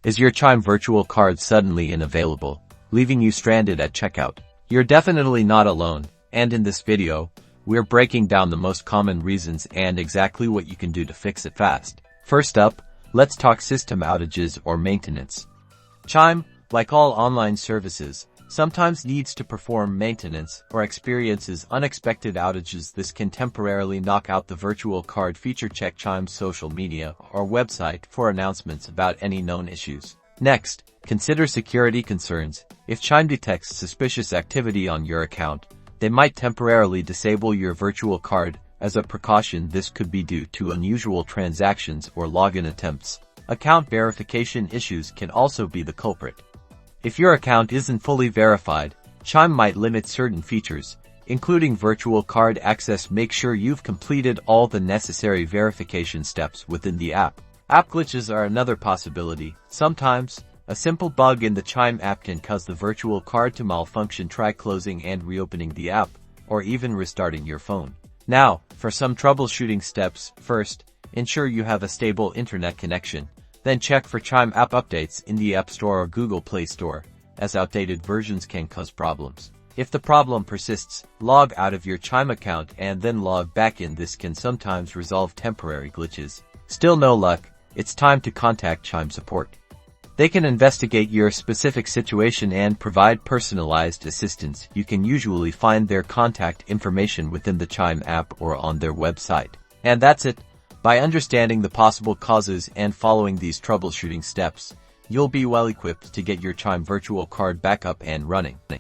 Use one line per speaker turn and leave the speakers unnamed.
Is your Chime Virtual Card suddenly unavailable, leaving you stranded at checkout? You're definitely not alone, and in this video, we're breaking down the most common reasons and exactly what you can do to fix it fast. First up, let's talk system outages or maintenance. Chime, like all online services, sometimes needs to perform maintenance or experiences unexpected outages. This can temporarily knock out the virtual card feature. Check Chime's social media or website for announcements about any known issues. Next, consider security concerns. If Chime detects suspicious activity on your account, they might temporarily disable your virtual card. As a precaution, this could be due to unusual transactions or login attempts. Account verification issues can also be the culprit. If your account isn't fully verified, Chime might limit certain features, including virtual card access. Make sure you've completed all the necessary verification steps within the app. App glitches are another possibility. Sometimes, a simple bug in the Chime app can cause the virtual card to malfunction. Try closing and reopening the app, or even restarting your phone. Now, for some troubleshooting steps. First, ensure you have a stable internet connection. Then check for Chime app updates in the App Store or Google Play Store, as outdated versions can cause problems. If the problem persists, log out of your Chime account and then log back in. This can sometimes resolve temporary glitches. Still no luck? It's time to contact Chime support. They can investigate your specific situation and provide personalized assistance. You can usually find their contact information within the Chime app or on their website. And that's it. By understanding the possible causes and following these troubleshooting steps, you'll be well equipped to get your Chime virtual card back up and running.